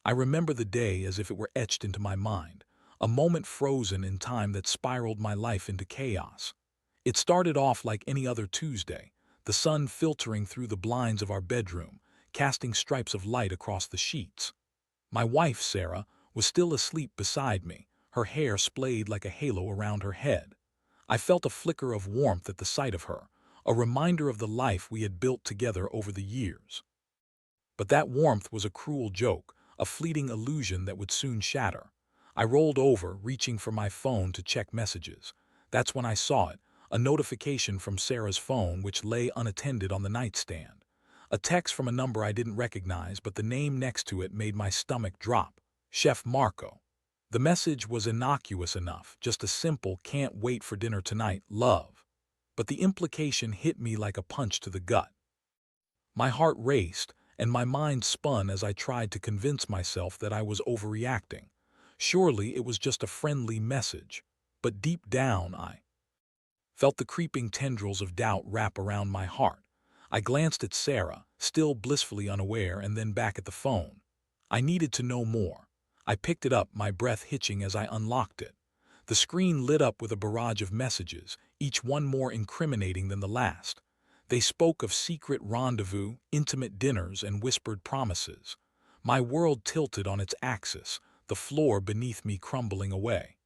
I remember the day as if it were etched into my mind, a moment frozen in time that spiraled my life into chaos. It started off like any other Tuesday, the sun filtering through the blinds of our bedroom, casting stripes of light across the sheets. My wife, Sarah, was still asleep beside me, her hair splayed like a halo around her head. I felt a flicker of warmth at the sight of her, a reminder of the life we had built together over the years. But that warmth was a cruel joke, a fleeting illusion that would soon shatter. I rolled over, reaching for my phone to check messages. That's when I saw it, a notification from Sarah's phone which lay unattended on the nightstand. A text from a number I didn't recognize, but the name next to it made my stomach drop. Chef Marco. The message was innocuous enough, just a simple "can't wait for dinner tonight, love." But the implication hit me like a punch to the gut. My heart raced, and my mind spun as I tried to convince myself that I was overreacting. Surely it was just a friendly message. But deep down, I felt the creeping tendrils of doubt wrap around my heart. I glanced at Sarah, still blissfully unaware, and then back at the phone. I needed to know more. I picked it up, my breath hitching as I unlocked it. The screen lit up with a barrage of messages, each one more incriminating than the last. They spoke of secret rendezvous, intimate dinners, and whispered promises. My world tilted on its axis, the floor beneath me crumbling away.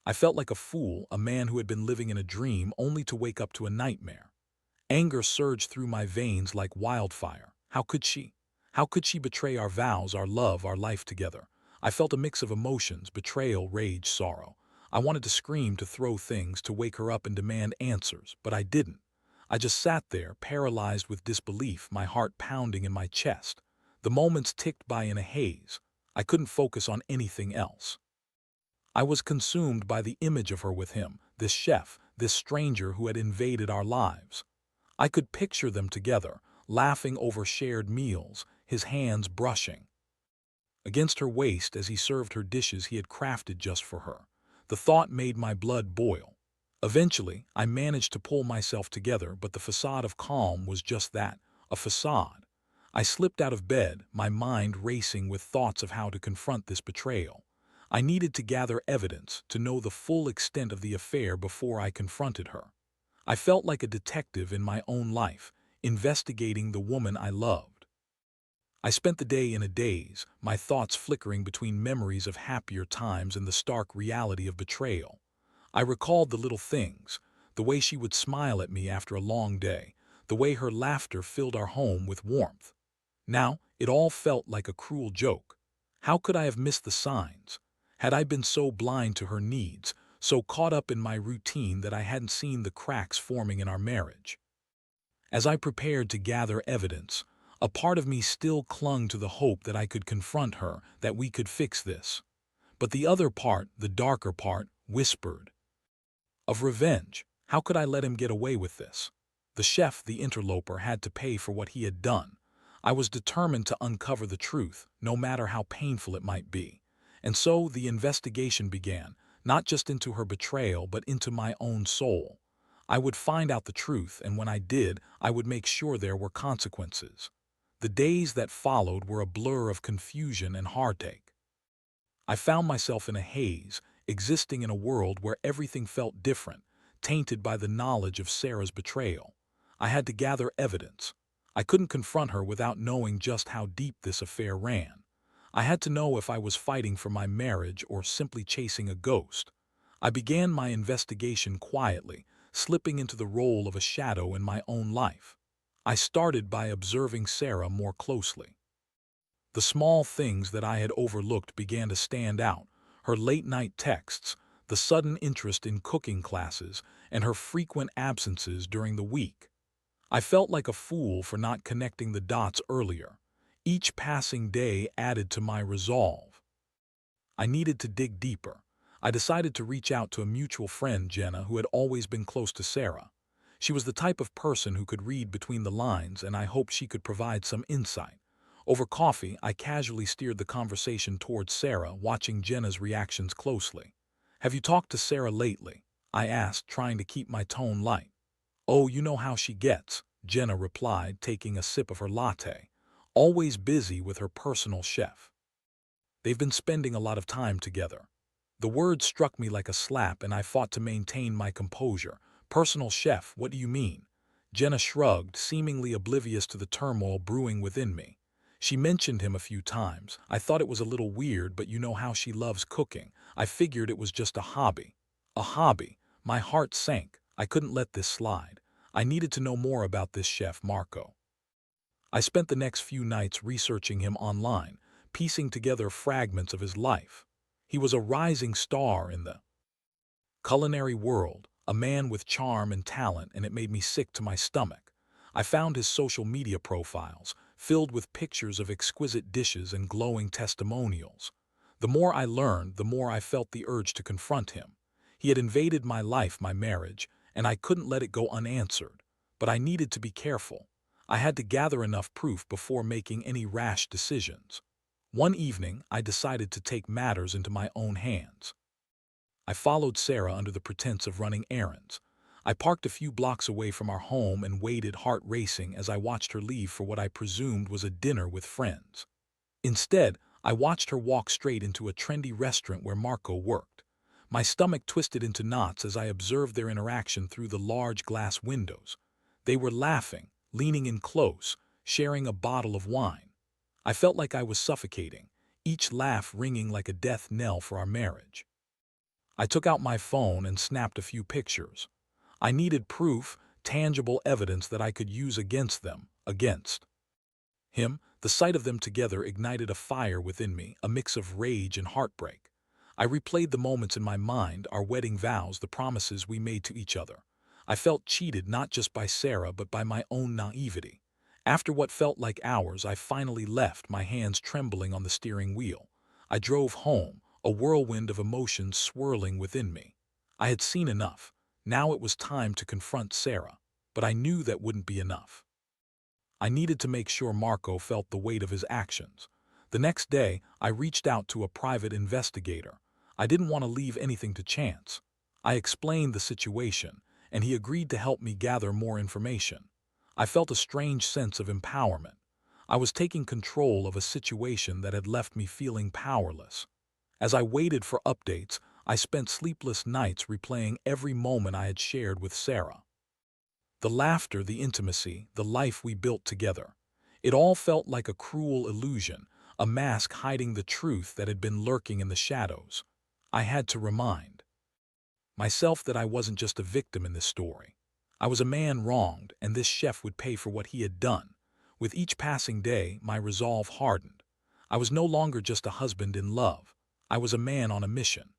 I felt like a fool, a man who had been living in a dream only to wake up to a nightmare. Anger surged through my veins like wildfire. How could she? How could she betray our vows, our love, our life together? I felt a mix of emotions: betrayal, rage, sorrow. I wanted to scream, to throw things, to wake her up and demand answers, but I didn't. I just sat there, paralyzed with disbelief, my heart pounding in my chest. The moments ticked by in a haze. I couldn't focus on anything else. I was consumed by the image of her with him, this chef, this stranger who had invaded our lives. I could picture them together, laughing over shared meals, his hands brushing against her waist as he served her dishes he had crafted just for her. The thought made my blood boil. Eventually, I managed to pull myself together, but the facade of calm was just that, a facade. I slipped out of bed, my mind racing with thoughts of how to confront this betrayal. I needed to gather evidence, to know the full extent of the affair before I confronted her. I felt like a detective in my own life, investigating the woman I loved. I spent the day in a daze, my thoughts flickering between memories of happier times and the stark reality of betrayal. I recalled the little things, the way she would smile at me after a long day, the way her laughter filled our home with warmth. Now, it all felt like a cruel joke. How could I have missed the signs? Had I been so blind to her needs, so caught up in my routine that I hadn't seen the cracks forming in our marriage? As I prepared to gather evidence, a part of me still clung to the hope that I could confront her, that we could fix this. But the other part, the darker part, whispered of revenge. How could I let him get away with this? The chef, the interloper, had to pay for what he had done. I was determined to uncover the truth, no matter how painful it might be. And so the investigation began, not just into her betrayal, but into my own soul. I would find out the truth, and when I did, I would make sure there were consequences. The days that followed were a blur of confusion and heartache. I found myself in a haze, existing in a world where everything felt different, tainted by the knowledge of Sarah's betrayal. I had to gather evidence. I couldn't confront her without knowing just how deep this affair ran. I had to know if I was fighting for my marriage or simply chasing a ghost. I began my investigation quietly, slipping into the role of a shadow in my own life. I started by observing Sarah more closely. The small things that I had overlooked began to stand out: her late-night texts, the sudden interest in cooking classes, and her frequent absences during the week. I felt like a fool for not connecting the dots earlier. Each passing day added to my resolve. I needed to dig deeper. I decided to reach out to a mutual friend, Jenna, who had always been close to Sarah. She was the type of person who could read between the lines, and I hoped she could provide some insight. Over coffee, I casually steered the conversation towards Sarah, watching Jenna's reactions closely. "Have you talked to Sarah lately?" I asked, trying to keep my tone light. "Oh, you know how she gets," Jenna replied, taking a sip of her latte. "Always busy with her personal chef." They've been spending a lot of time together. The word struck me like a slap and I fought to maintain my composure. Personal chef, what do you mean? Jenna shrugged, seemingly oblivious to the turmoil brewing within me. She mentioned him a few times. I thought it was a little weird, but you know how she loves cooking. I figured it was just a hobby. A hobby. My heart sank. I couldn't let this slide. I needed to know more about this chef, Marco. I spent the next few nights researching him online, piecing together fragments of his life. He was a rising star in the culinary world, a man with charm and talent, and it made me sick to my stomach. I found his social media profiles, filled with pictures of exquisite dishes and glowing testimonials. The more I learned, the more I felt the urge to confront him. He had invaded my life, my marriage, and I couldn't let it go unanswered. But I needed to be careful. I had to gather enough proof before making any rash decisions. One evening, I decided to take matters into my own hands. I followed Sarah under the pretense of running errands. I parked a few blocks away from our home and waited, heart racing, as I watched her leave for what I presumed was a dinner with friends. Instead, I watched her walk straight into a trendy restaurant where Marco worked. My stomach twisted into knots as I observed their interaction through the large glass windows. They were laughing, leaning in close, sharing a bottle of wine. I felt like I was suffocating, each laugh ringing like a death knell for our marriage. I took out my phone and snapped a few pictures. I needed proof, tangible evidence that I could use against them, against him. The sight of them together ignited a fire within me, a mix of rage and heartbreak. I replayed the moments in my mind, our wedding vows, the promises we made to each other. I felt cheated not just by Sarah but by my own naivety. After what felt like hours, I finally left, my hands trembling on the steering wheel. I drove home, a whirlwind of emotions swirling within me. I had seen enough. Now it was time to confront Sarah. But I knew that wouldn't be enough. I needed to make sure Marco felt the weight of his actions. The next day, I reached out to a private investigator. I didn't want to leave anything to chance. I explained the situation, and he agreed to help me gather more information. I felt a strange sense of empowerment. I was taking control of a situation that had left me feeling powerless. As I waited for updates, I spent sleepless nights replaying every moment I had shared with Sarah. The laughter, the intimacy, the life we built together. It all felt like a cruel illusion, a mask hiding the truth that had been lurking in the shadows. I had to remind myself that I wasn't just a victim in this story. I was a man wronged, and this chef would pay for what he had done. With each passing day, my resolve hardened. I was no longer just a husband in love. I was a man on a mission.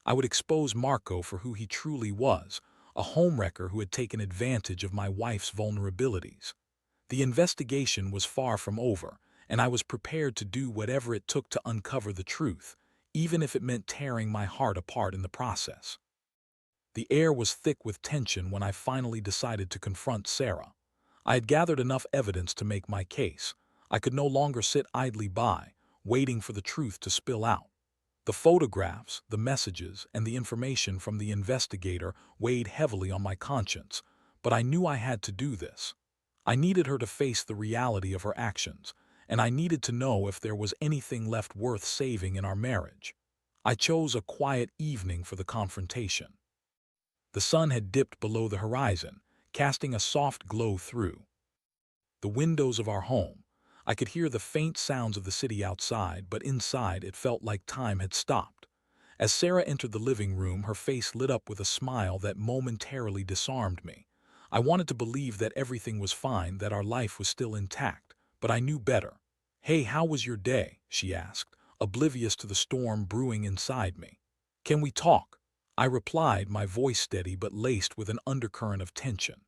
I would expose Marco for who he truly was, a homewrecker who had taken advantage of my wife's vulnerabilities. The investigation was far from over, and I was prepared to do whatever it took to uncover the truth, even if it meant tearing my heart apart in the process. The air was thick with tension when I finally decided to confront Sarah. I had gathered enough evidence to make my case. I could no longer sit idly by, waiting for the truth to spill out. The photographs, the messages, and the information from the investigator weighed heavily on my conscience, but I knew I had to do this. I needed her to face the reality of her actions, and I needed to know if there was anything left worth saving in our marriage. I chose a quiet evening for the confrontation. The sun had dipped below the horizon, casting a soft glow through the windows of our home. I could hear the faint sounds of the city outside, but inside it felt like time had stopped. As Sarah entered the living room, her face lit up with a smile that momentarily disarmed me. I wanted to believe that everything was fine, that our life was still intact, but I knew better. "Hey, how was your day?" she asked, oblivious to the storm brewing inside me. "Can we talk?" I replied, my voice steady but laced with an undercurrent of tension.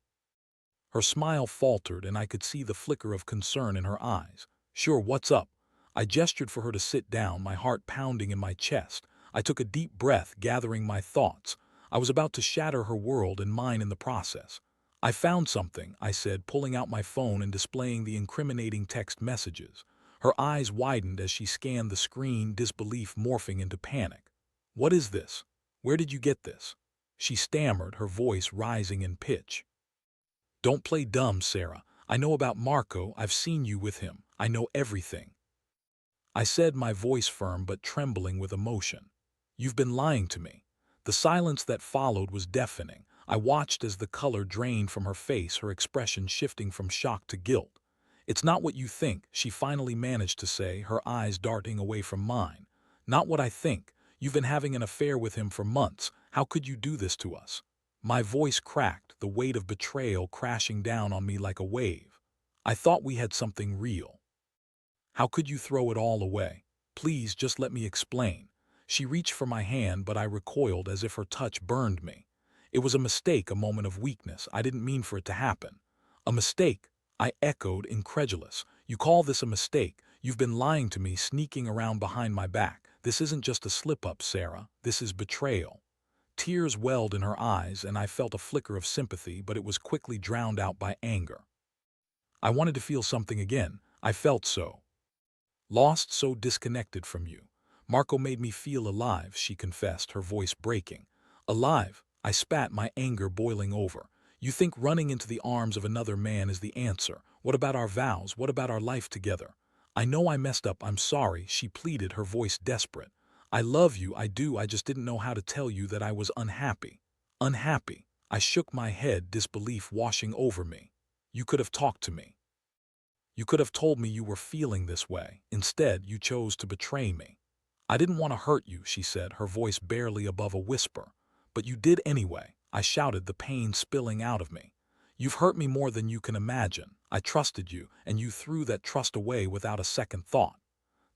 Her smile faltered, and I could see the flicker of concern in her eyes. "Sure, what's up?" I gestured for her to sit down, my heart pounding in my chest. I took a deep breath, gathering my thoughts. I was about to shatter her world and mine in the process. "I found something," I said, pulling out my phone and displaying the incriminating text messages. Her eyes widened as she scanned the screen, disbelief morphing into panic. "What is this? Where did you get this?" she stammered, her voice rising in pitch. "Don't play dumb, Sarah. I know about Marco. I've seen you with him. I know everything." I said, my voice firm but trembling with emotion. You've been lying to me. The silence that followed was deafening. I watched as the color drained from her face, her expression shifting from shock to guilt. It's not what you think, she finally managed to say, her eyes darting away from mine. Not what I think. You've been having an affair with him for months. How could you do this to us? My voice cracked, the weight of betrayal crashing down on me like a wave. I thought we had something real. How could you throw it all away? Please, just let me explain. She reached for my hand, but I recoiled as if her touch burned me. It was a mistake, a moment of weakness. I didn't mean for it to happen. A mistake? I echoed, incredulous. You call this a mistake? You've been lying to me, sneaking around behind my back. This isn't just a slip-up, Sarah. This is betrayal. Tears welled in her eyes, and I felt a flicker of sympathy, but it was quickly drowned out by anger. I wanted to feel something again. I felt so lost, so disconnected from you. Marco made me feel alive, she confessed, her voice breaking. Alive? I spat, my anger boiling over. You think running into the arms of another man is the answer? What about our vows? What about our life together? I know I messed up, I'm sorry, she pleaded, her voice desperate. I love you, I do, I just didn't know how to tell you that I was unhappy. Unhappy? I shook my head, disbelief washing over me. You could have talked to me. You could have told me you were feeling this way. Instead, you chose to betray me. I didn't want to hurt you, she said, her voice barely above a whisper. But you did anyway, I shouted, the pain spilling out of me. You've hurt me more than you can imagine. I trusted you, and you threw that trust away without a second thought.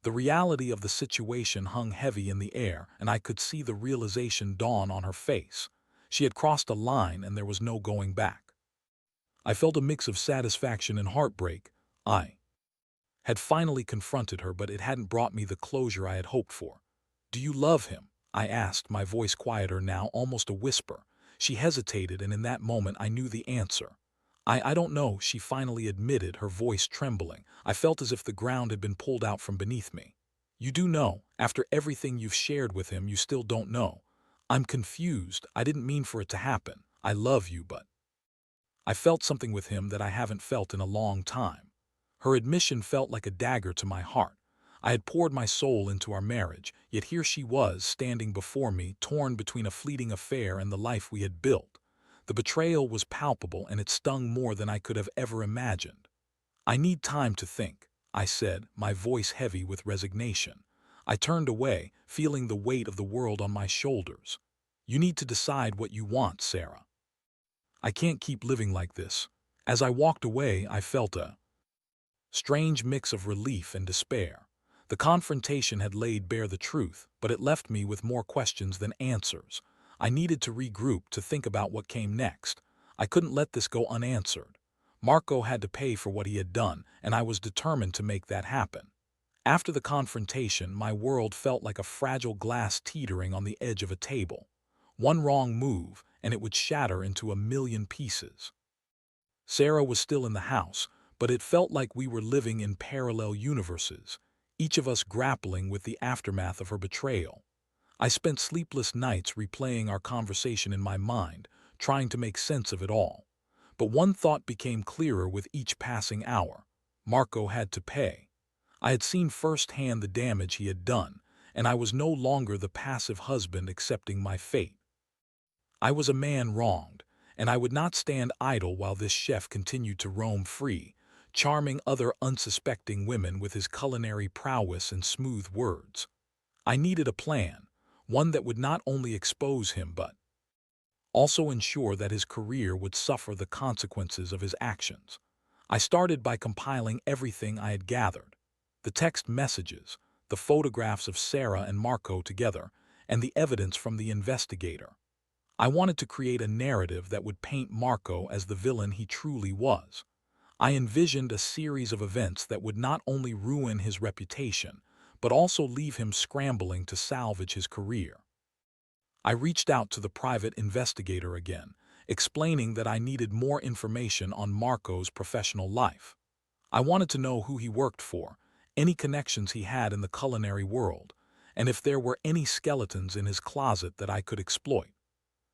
The reality of the situation hung heavy in the air, and I could see the realization dawn on her face. She had crossed a line, and there was no going back. I felt a mix of satisfaction and heartbreak. I had finally confronted her, but it hadn't brought me the closure I had hoped for. Do you love him? I asked, my voice quieter now, almost a whisper. She hesitated, and in that moment I knew the answer. I don't know, she finally admitted, her voice trembling. I felt as if the ground had been pulled out from beneath me. You do know. After everything you've shared with him, you still don't know. I'm confused. I didn't mean for it to happen. I love you, but I felt something with him that I haven't felt in a long time. Her admission felt like a dagger to my heart. I had poured my soul into our marriage, yet here she was, standing before me, torn between a fleeting affair and the life we had built. The betrayal was palpable, and it stung more than I could have ever imagined. I need time to think, I said, my voice heavy with resignation. I turned away, feeling the weight of the world on my shoulders. You need to decide what you want, Sarah. I can't keep living like this. As I walked away, I felt a strange mix of relief and despair. The confrontation had laid bare the truth, but it left me with more questions than answers. I needed to regroup, to think about what came next. I couldn't let this go unanswered. Marco had to pay for what he had done, and I was determined to make that happen. After the confrontation, my world felt like a fragile glass teetering on the edge of a table. One wrong move, and it would shatter into a million pieces. Sarah was still in the house, but it felt like we were living in parallel universes, each of us grappling with the aftermath of her betrayal. I spent sleepless nights replaying our conversation in my mind, trying to make sense of it all. But one thought became clearer with each passing hour. Marco had to pay. I had seen firsthand the damage he had done, and I was no longer the passive husband accepting my fate. I was a man wronged, and I would not stand idle while this chef continued to roam free, charming other unsuspecting women with his culinary prowess and smooth words. I needed a plan, one that would not only expose him but also ensure that his career would suffer the consequences of his actions. I started by compiling everything I had gathered: the text messages, the photographs of Sarah and Marco together, and the evidence from the investigator. I wanted to create a narrative that would paint Marco as the villain he truly was. I envisioned a series of events that would not only ruin his reputation, but also leave him scrambling to salvage his career. I reached out to the private investigator again, explaining that I needed more information on Marco's professional life. I wanted to know who he worked for, any connections he had in the culinary world, and if there were any skeletons in his closet that I could exploit.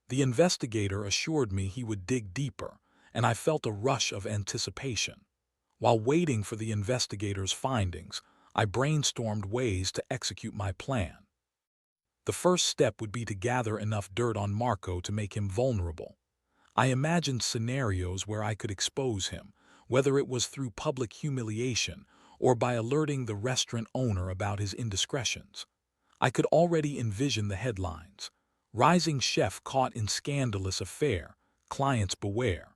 The investigator assured me he would dig deeper, and I felt a rush of anticipation. While waiting for the investigator's findings, I brainstormed ways to execute my plan. The first step would be to gather enough dirt on Marco to make him vulnerable. I imagined scenarios where I could expose him, whether it was through public humiliation or by alerting the restaurant owner about his indiscretions. I could already envision the headlines. Rising chef caught in scandalous affair, clients beware.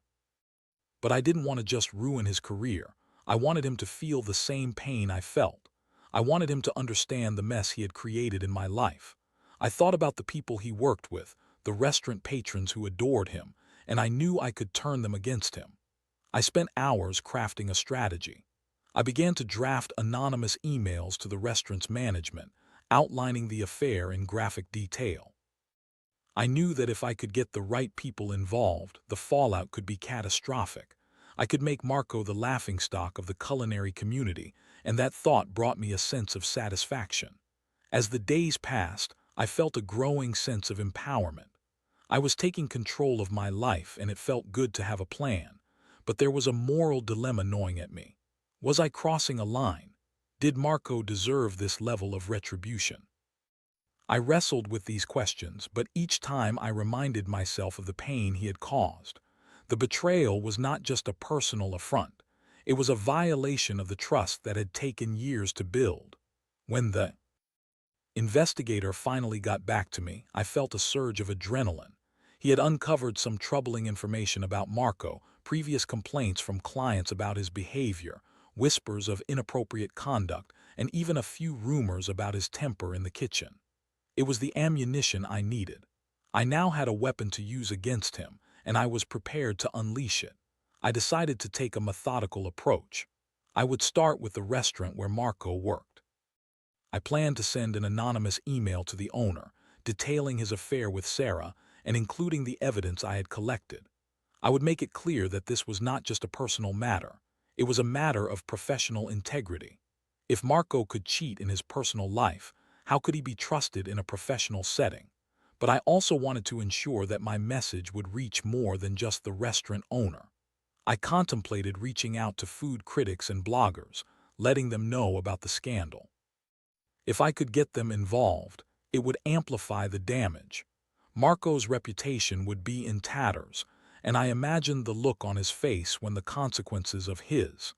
But I didn't want to just ruin his career. I wanted him to feel the same pain I felt. I wanted him to understand the mess he had created in my life. I thought about the people he worked with, the restaurant patrons who adored him, and I knew I could turn them against him. I spent hours crafting a strategy. I began to draft anonymous emails to the restaurant's management, outlining the affair in graphic detail. I knew that if I could get the right people involved, the fallout could be catastrophic. I could make Marco the laughingstock of the culinary community, and that thought brought me a sense of satisfaction. As the days passed, I felt a growing sense of empowerment. I was taking control of my life, and it felt good to have a plan. But there was a moral dilemma gnawing at me. Was I crossing a line? Did Marco deserve this level of retribution? I wrestled with these questions, but each time I reminded myself of the pain he had caused. The betrayal was not just a personal affront. It was a violation of the trust that had taken years to build. When the investigator finally got back to me, I felt a surge of adrenaline. He had uncovered some troubling information about Marco, previous complaints from clients about his behavior, whispers of inappropriate conduct, and even a few rumors about his temper in the kitchen. It was the ammunition I needed. I now had a weapon to use against him, and I was prepared to unleash it. I decided to take a methodical approach. I would start with the restaurant where Marco worked. I planned to send an anonymous email to the owner, detailing his affair with Sarah and including the evidence I had collected. I would make it clear that this was not just a personal matter. It was a matter of professional integrity. If Marco could cheat in his personal life, how could he be trusted in a professional setting? But I also wanted to ensure that my message would reach more than just the restaurant owner. I contemplated reaching out to food critics and bloggers, letting them know about the scandal. If I could get them involved, it would amplify the damage. Marco's reputation would be in tatters, and I imagined the look on his face when the consequences of his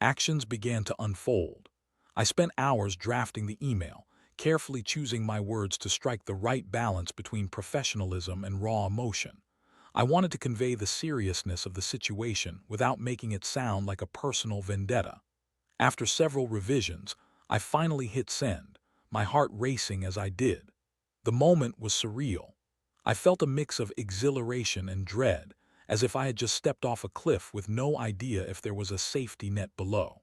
actions began to unfold. I spent hours drafting the email, carefully choosing my words to strike the right balance between professionalism and raw emotion. I wanted to convey the seriousness of the situation without making it sound like a personal vendetta. After several revisions, I finally hit send, my heart racing as I did. The moment was surreal. I felt a mix of exhilaration and dread, as if I had just stepped off a cliff with no idea if there was a safety net below.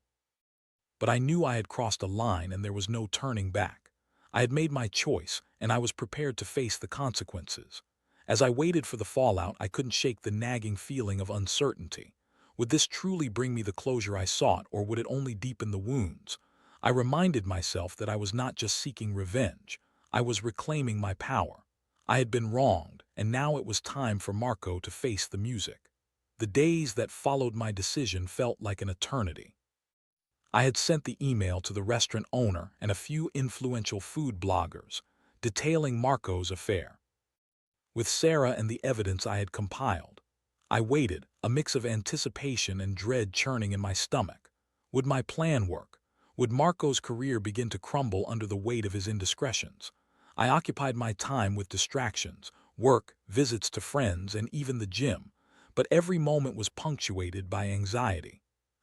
But I knew I had crossed a line and there was no turning back. I had made my choice, and I was prepared to face the consequences. As I waited for the fallout, I couldn't shake the nagging feeling of uncertainty. Would this truly bring me the closure I sought, or would it only deepen the wounds? I reminded myself that I was not just seeking revenge. I was reclaiming my power. I had been wronged, and now it was time for Marco to face the music. The days that followed my decision felt like an eternity. I had sent the email to the restaurant owner and a few influential food bloggers, detailing Marco's affair. With Sarah and the evidence I had compiled, I waited, a mix of anticipation and dread churning in my stomach. Would my plan work? Would Marco's career begin to crumble under the weight of his indiscretions? I occupied my time with distractions, work, visits to friends, and even the gym, but every moment was punctuated by anxiety.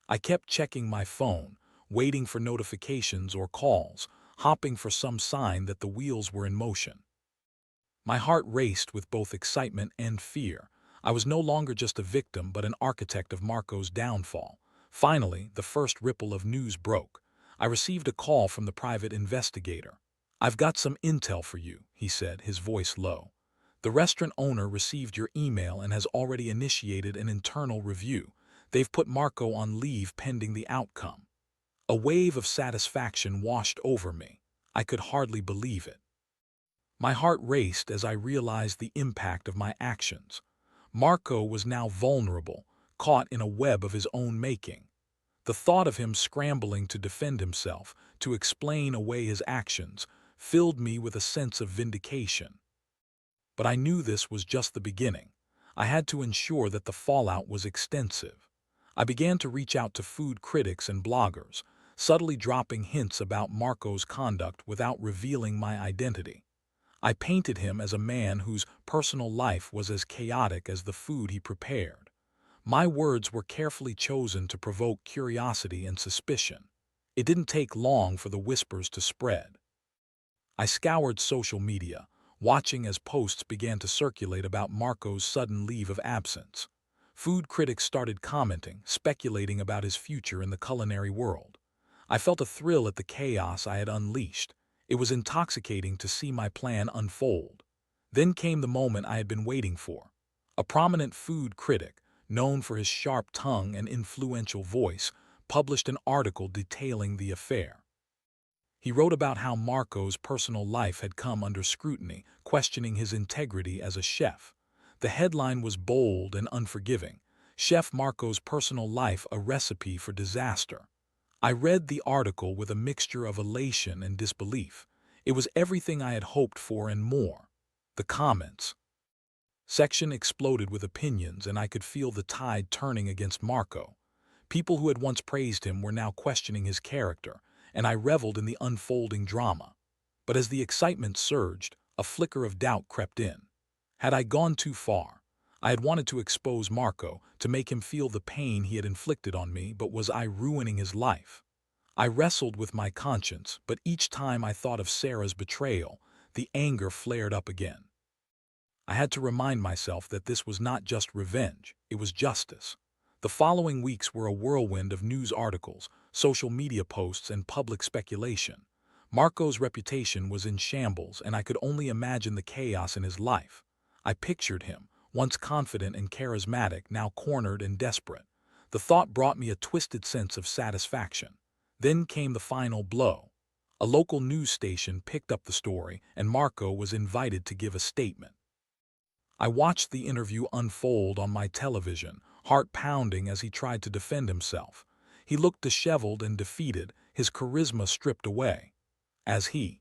I kept checking my phone, waiting for notifications or calls, hopping for some sign that the wheels were in motion. My heart raced with both excitement and fear. I was no longer just a victim, but an architect of Marco's downfall. Finally, the first ripple of news broke. I received a call from the private investigator. "I've got some intel for you," he said, his voice low. "The restaurant owner received your email and has already initiated an internal review. They've put Marco on leave pending the outcome." A wave of satisfaction washed over me. I could hardly believe it. My heart raced as I realized the impact of my actions. Marco was now vulnerable, caught in a web of his own making. The The thought of him scrambling to defend himself, to explain away his actions, filled me with a sense of vindication. But I knew this was just the beginning. I had to ensure that the fallout was extensive. I began to reach out to food critics and bloggers, subtly dropping hints about Marco's conduct without revealing my identity. I painted him as a man whose personal life was as chaotic as the food he prepared. My words were carefully chosen to provoke curiosity and suspicion. It didn't take long for the whispers to spread. I scoured social media, watching as posts began to circulate about Marco's sudden leave of absence. Food critics started commenting, speculating about his future in the culinary world. I felt a thrill at the chaos I had unleashed. It was intoxicating to see my plan unfold. Then came the moment I had been waiting for. A prominent food critic, known for his sharp tongue and influential voice, published an article detailing the affair. He wrote about how Marco's personal life had come under scrutiny, questioning his integrity as a chef. The headline was bold and unforgiving: Chef Marco's Personal Life, a Recipe for Disaster. I read the article with a mixture of elation and disbelief. It was everything I had hoped for and more. The comments section exploded with opinions, and I could feel the tide turning against Marco. People who had once praised him were now questioning his character, and I reveled in the unfolding drama. But as the excitement surged, a flicker of doubt crept in. Had I gone too far? I had wanted to expose Marco, to make him feel the pain he had inflicted on me, but was I ruining his life? I wrestled with my conscience, but each time I thought of Sarah's betrayal, the anger flared up again. I had to remind myself that this was not just revenge, it was justice. The following weeks were a whirlwind of news articles, social media posts, and public speculation. Marco's reputation was in shambles, and I could only imagine the chaos in his life. I pictured him, once confident and charismatic, now cornered and desperate. The thought brought me a twisted sense of satisfaction. Then came the final blow. A local news station picked up the story, and Marco was invited to give a statement. I watched the interview unfold on my television, heart pounding as he tried to defend himself. He looked disheveled and defeated, his charisma stripped away. As he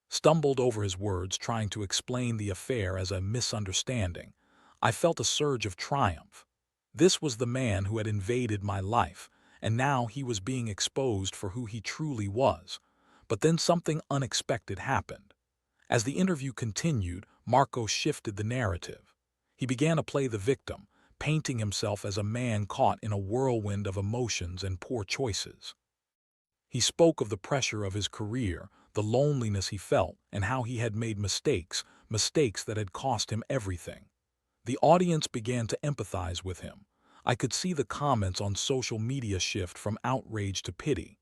stumbled over his words, trying to explain the affair as a misunderstanding, I felt a surge of triumph. This was the man who had invaded my life, and now he was being exposed for who he truly was. But then something unexpected happened. As the interview continued, Marco shifted the narrative. He began to play the victim, painting himself as a man caught in a whirlwind of emotions and poor choices. He spoke of the pressure of his career, the loneliness he felt, and how he had made mistakes that had cost him everything. The audience began to empathize with him. I could see the comments on social media shift from outrage to pity.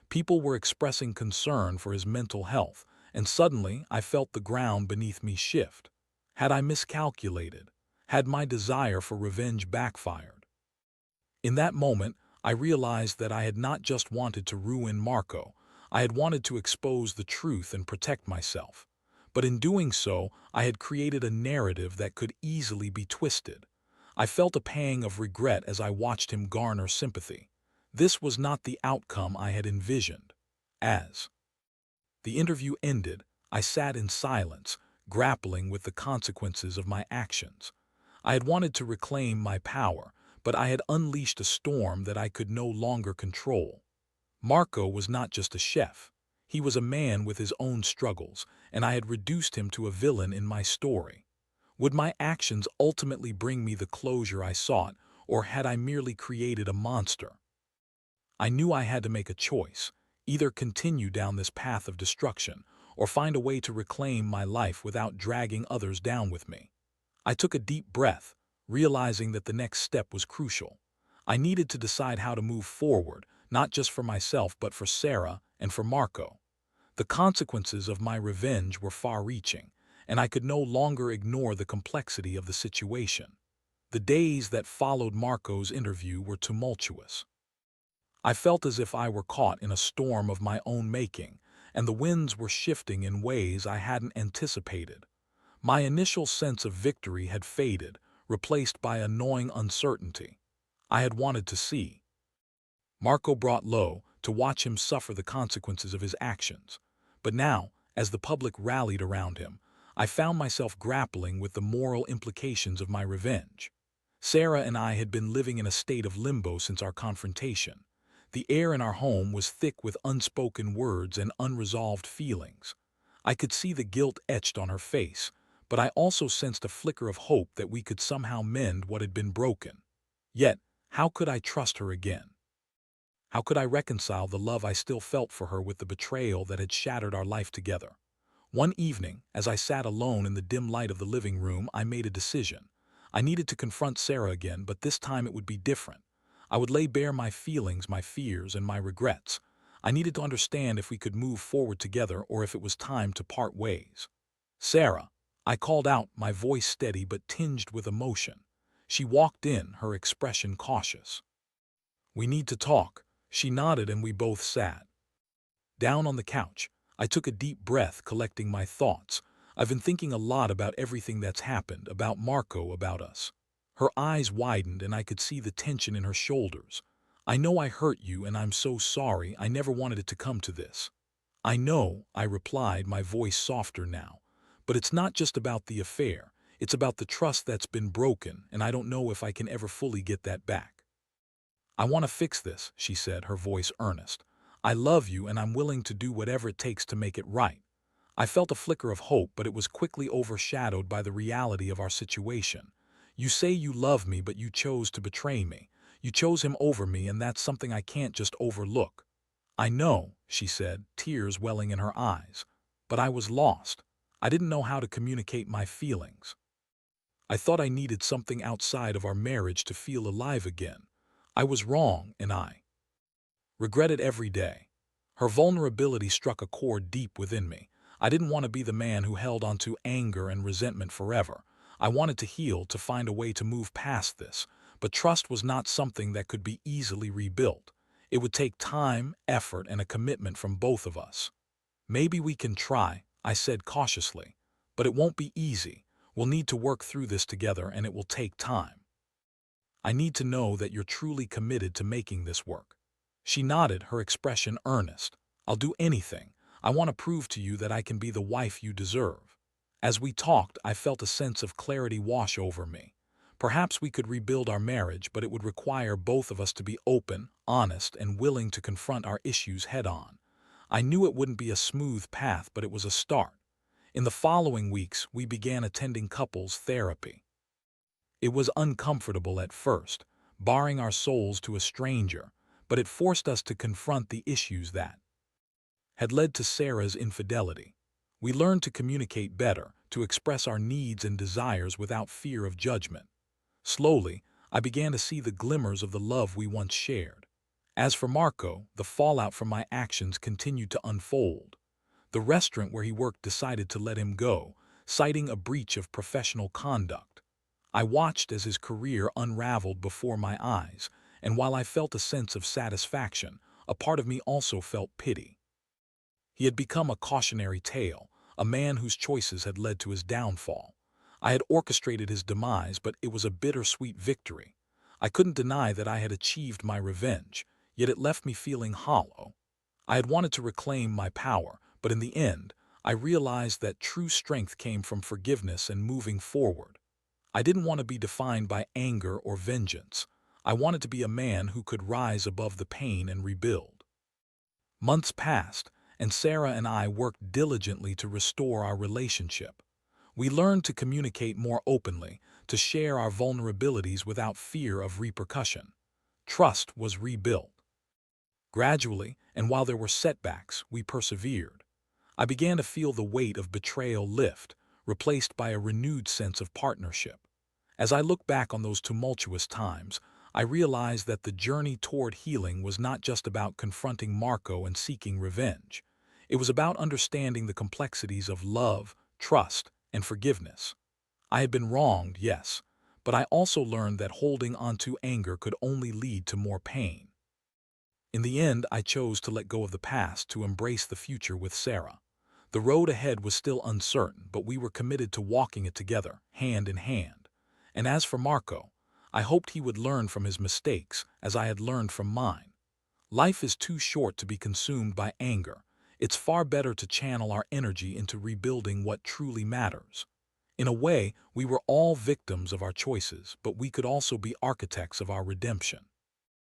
People were expressing concern for his mental health, and suddenly I felt the ground beneath me shift. Had I miscalculated? Had my desire for revenge backfired? In that moment, I realized that I had not just wanted to ruin Marco, I had wanted to expose the truth and protect myself. But in doing so, I had created a narrative that could easily be twisted. I felt a pang of regret as I watched him garner sympathy. This was not the outcome I had envisioned. As the interview ended, I sat in silence, grappling with the consequences of my actions. I had wanted to reclaim my power, but I had unleashed a storm that I could no longer control. Marco was not just a chef. He was a man with his own struggles, and I had reduced him to a villain in my story. Would my actions ultimately bring me the closure I sought, or had I merely created a monster? I knew I had to make a choice: either continue down this path of destruction, or find a way to reclaim my life without dragging others down with me. I took a deep breath, realizing that the next step was crucial. I needed to decide how to move forward, not just for myself but for Sarah and for Marco. The consequences of my revenge were far-reaching, and I could no longer ignore the complexity of the situation. The days that followed Marco's interview were tumultuous. I felt as if I were caught in a storm of my own making, and the winds were shifting in ways I hadn't anticipated. My initial sense of victory had faded, replaced by a gnawing uncertainty. I had wanted to see Marco brought low to watch him suffer the consequences of his actions. But now, as the public rallied around him, I found myself grappling with the moral implications of my revenge. Sarah and I had been living in a state of limbo since our confrontation. The air in our home was thick with unspoken words and unresolved feelings. I could see the guilt etched on her face, but I also sensed a flicker of hope that we could somehow mend what had been broken. Yet, how could I trust her again? How could I reconcile the love I still felt for her with the betrayal that had shattered our life together? One evening, as I sat alone in the dim light of the living room, I made a decision. I needed to confront Sarah again, but this time it would be different. I would lay bare my feelings, my fears, and my regrets. I needed to understand if we could move forward together or if it was time to part ways. Sarah, I called out, my voice steady but tinged with emotion. She walked in, her expression cautious. "We need to talk." She nodded and we both sat down on the couch. I took a deep breath, collecting my thoughts. I've been thinking a lot about everything that's happened, about Marco, about us. Her eyes widened and I could see the tension in her shoulders. "I know I hurt you and I'm so sorry. I never wanted it to come to this." "I know," I replied, my voice softer now. "But it's not just about the affair. It's about the trust that's been broken, and I don't know if I can ever fully get that back." "I want to fix this," she said, her voice earnest. "I love you and I'm willing to do whatever it takes to make it right." I felt a flicker of hope, but it was quickly overshadowed by the reality of our situation. "You say you love me, but you chose to betray me. You chose him over me, and that's something I can't just overlook." "I know," she said, tears welling in her eyes. "But I was lost. I didn't know how to communicate my feelings. I thought I needed something outside of our marriage to feel alive again. I was wrong, and I regret it every day." Her vulnerability struck a chord deep within me. I didn't want to be the man who held on to anger and resentment forever. I wanted to heal, to find a way to move past this. But trust was not something that could be easily rebuilt. It would take time, effort, and a commitment from both of us. "Maybe we can try," I said cautiously. "But it won't be easy. We'll need to work through this together, and it will take time. I need to know that you're truly committed to making this work." She nodded, her expression earnest. "I'll do anything. I want to prove to you that I can be the wife you deserve." As we talked, I felt a sense of clarity wash over me. Perhaps we could rebuild our marriage, but it would require both of us to be open, honest, and willing to confront our issues head-on. I knew it wouldn't be a smooth path, but it was a start. In the following weeks, we began attending couples therapy. It was uncomfortable at first, baring our souls to a stranger, but it forced us to confront the issues that had led to Sarah's infidelity. We learned to communicate better, to express our needs and desires without fear of judgment. Slowly, I began to see the glimmers of the love we once shared. As for Marco, the fallout from my actions continued to unfold. The restaurant where he worked decided to let him go, citing a breach of professional conduct. I watched as his career unraveled before my eyes, and while I felt a sense of satisfaction, a part of me also felt pity. He had become a cautionary tale, a man whose choices had led to his downfall. I had orchestrated his demise, but it was a bittersweet victory. I couldn't deny that I had achieved my revenge, yet it left me feeling hollow. I had wanted to reclaim my power, but in the end, I realized that true strength came from forgiveness and moving forward. I didn't want to be defined by anger or vengeance. I wanted to be a man who could rise above the pain and rebuild. Months passed, and Sarah and I worked diligently to restore our relationship. We learned to communicate more openly, to share our vulnerabilities without fear of repercussion. Trust was rebuilt. Gradually, and while there were setbacks, we persevered. I began to feel the weight of betrayal lift, replaced by a renewed sense of partnership. As I look back on those tumultuous times, I realized that the journey toward healing was not just about confronting Marco and seeking revenge. It was about understanding the complexities of love, trust, and forgiveness. I had been wronged, yes, but I also learned that holding on to anger could only lead to more pain. In the end, I chose to let go of the past, to embrace the future with Sarah. The road ahead was still uncertain, but we were committed to walking it together, hand in hand. And as for Marco, I hoped he would learn from his mistakes as I had learned from mine. Life is too short to be consumed by anger. It's far better to channel our energy into rebuilding what truly matters. In a way, we were all victims of our choices, but we could also be architects of our redemption.